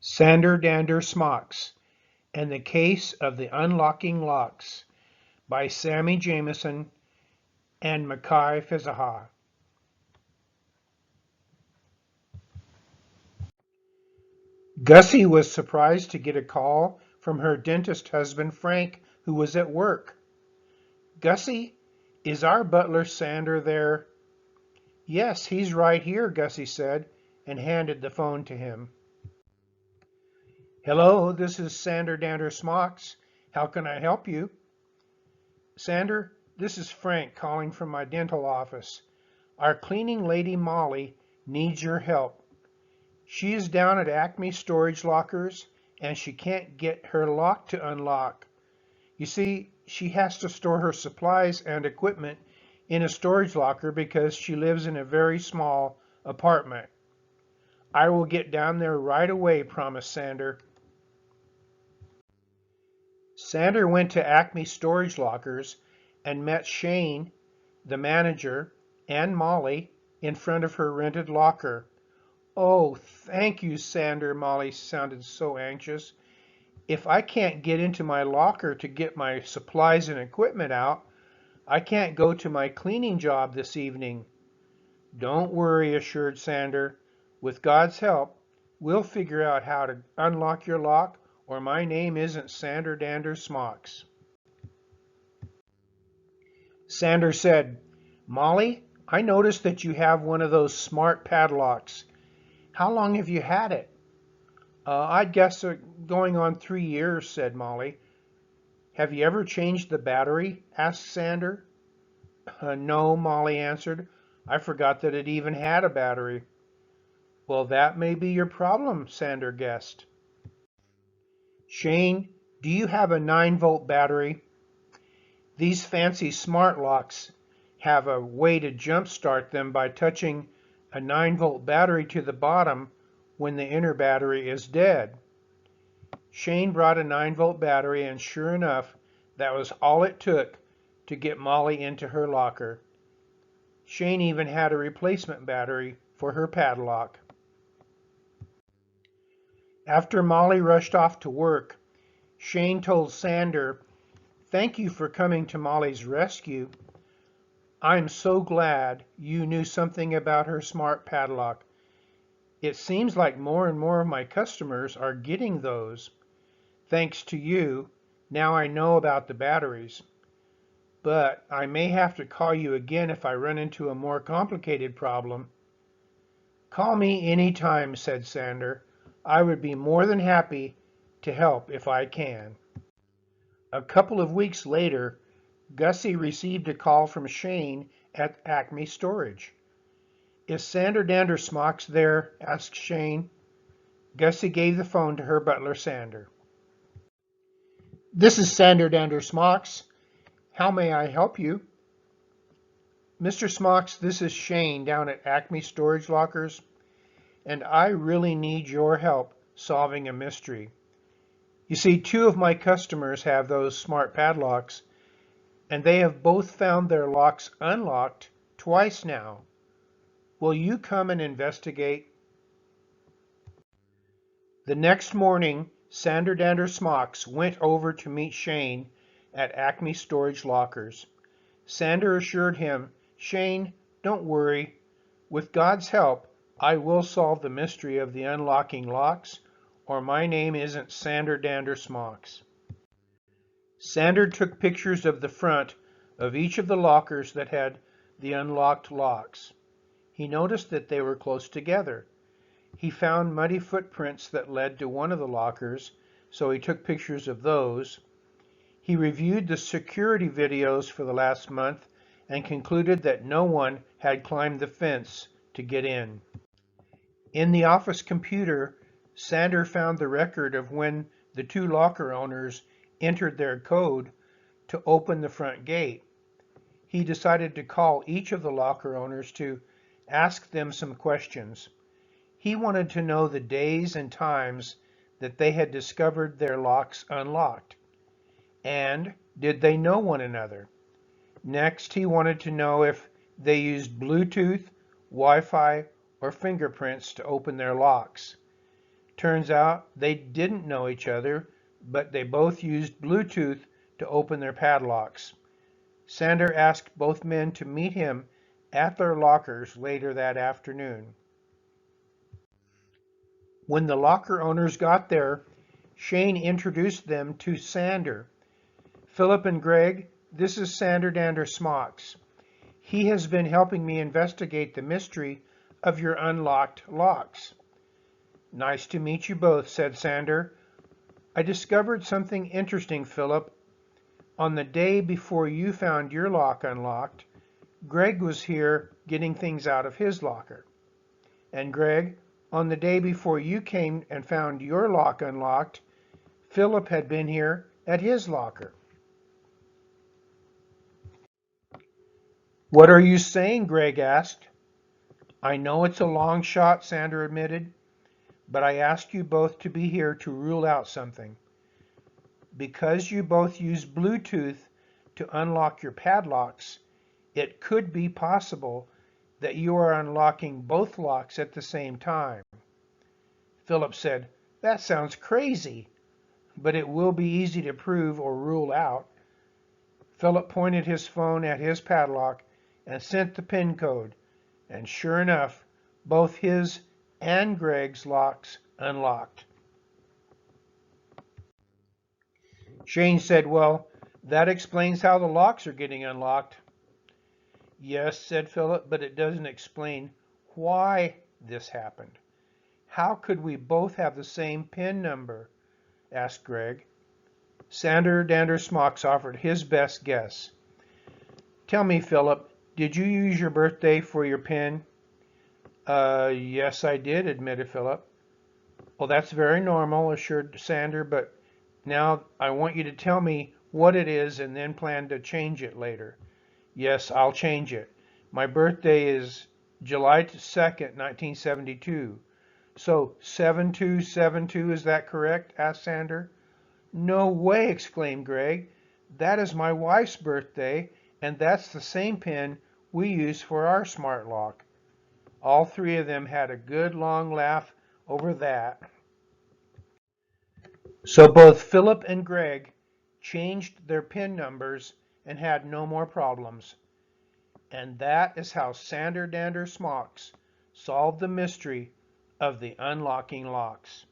Sander Dander Smocks and the Case of the Unlocking Locks by Sammy Jameson and Makai. Gussie was surprised to get a call from her dentist husband Frank, who was at work. "Gussie, is our butler Sander there?" "Yes, he's right here," Gussie said, and handed the phone to him. "Hello, this is Sander Dander Smocks. How can I help you?" "Sander, this is Frank calling from my dental office. Our cleaning lady Molly needs your help. She is down at Acme Storage Lockers and she can't get her lock to unlock. You see, she has to store her supplies and equipment in a storage locker because she lives in a very small apartment." "I will get down there right away," promised Sander. Sander went to Acme Storage Lockers and met Shane, the manager, and Molly in front of her rented locker. "Oh, thank you, Sander," Molly sounded so anxious. "If I can't get into my locker to get my supplies and equipment out, I can't go to my cleaning job this evening." "Don't worry," assured Sander. "With God's help, we'll figure out how to unlock your lock, or my name isn't Sander Dander Smocks." Sander said, "Molly, I noticed that you have one of those smart padlocks. How long have you had it?" "I'd guess going on 3 years," said Molly. "Have you ever changed the battery?" asked Sander. No," Molly answered. "I forgot that it even had a battery." "Well, that may be your problem," Sander guessed. "Shane, do you have a 9-volt battery? These fancy smart locks have a way to jump-start them by touching a 9-volt battery to the bottom when the inner battery is dead." Shane brought a 9-volt battery, and sure enough, that was all it took to get Molly into her locker. Shane even had a replacement battery for her padlock. After Molly rushed off to work, Shane told Sander, "Thank you for coming to Molly's rescue. I'm so glad you knew something about her smart padlock. It seems like more and more of my customers are getting those. Thanks to you, now I know about the batteries. But I may have to call you again if I run into a more complicated problem." "Call me any time," said Sander. "I would be more than happy to help if I can." A couple of weeks later, Gussie received a call from Shane at Acme Storage. "Is Sander Dander Smocks there?" asked Shane. Gussie gave the phone to her butler, Sander. "This is Sander Dander Smocks. How may I help you?" "Mr. Smocks, this is Shane down at Acme Storage Lockers, and I really need your help solving a mystery. You see, 2 of my customers have those smart padlocks, and they have both found their locks unlocked twice now. Will you come and investigate?" The next morning, Sander Dander Smocks went over to meet Shane at Acme Storage Lockers. Sander assured him, "Shane, don't worry. With God's help, I will solve the mystery of the unlocking locks, or my name isn't Sander Dander Smocks." Sander took pictures of the front of each of the lockers that had the unlocked locks. He noticed that they were close together. He found muddy footprints that led to one of the lockers, so he took pictures of those. He reviewed the security videos for the last month and concluded that no one had climbed the fence to get in. In the office computer, Sander found the record of when the 2 locker owners entered their code to open the front gate. He decided to call each of the locker owners to ask them some questions. He wanted to know the days and times that they had discovered their locks unlocked. And did they know one another? Next, he wanted to know if they used Bluetooth, Wi-Fi, or fingerprints to open their locks. Turns out they didn't know each other, but they both used Bluetooth to open their padlocks. Sander asked both men to meet him at their lockers later that afternoon. When the locker owners got there, Shane introduced them to Sander. Philip and Greg, this is Sander Dander Smocks. He has been helping me investigate the mystery of your unlocked locks. Nice to meet you both, said Sander. I discovered something interesting, Philip. On the day before you found your lock unlocked, Greg was here getting things out of his locker. And Greg, on the day before you came and found your lock unlocked, Philip had been here at his locker. What are you saying? Greg asked. I know it's a long shot, Sander admitted, but I asked you both to be here to rule out something. Because you both use Bluetooth to unlock your padlocks, it could be possible that you are unlocking both locks at the same time. Philip said, That sounds crazy, but it will be easy to prove or rule out. Philip pointed his phone at his padlock and sent the PIN code, and sure enough, both his and Greg's locks unlocked. Shane said, Well, that explains how the locks are getting unlocked. Yes, said Philip, but it doesn't explain why this happened. How could we both have the same PIN number? Asked Greg. Sander Dander Smocks offered his best guess. Tell me, Philip, did you use your birthday for your PIN? Yes, I did, admitted Philip. Well, that's very normal, assured Sander, but now I want you to tell me what it is and then plan to change it later. Yes, I'll change it. My birthday is July 2nd, 1972. So 7272, is that correct? Asked Sander. No way, exclaimed Greg. That is my wife's birthday, and that's the same pin we use for our smart lock. All three of them had a good long laugh over that. So both Philip and Greg changed their PIN numbers and had no more problems. And that is how Sander Dander Smocks solved the mystery of the unlocking locks.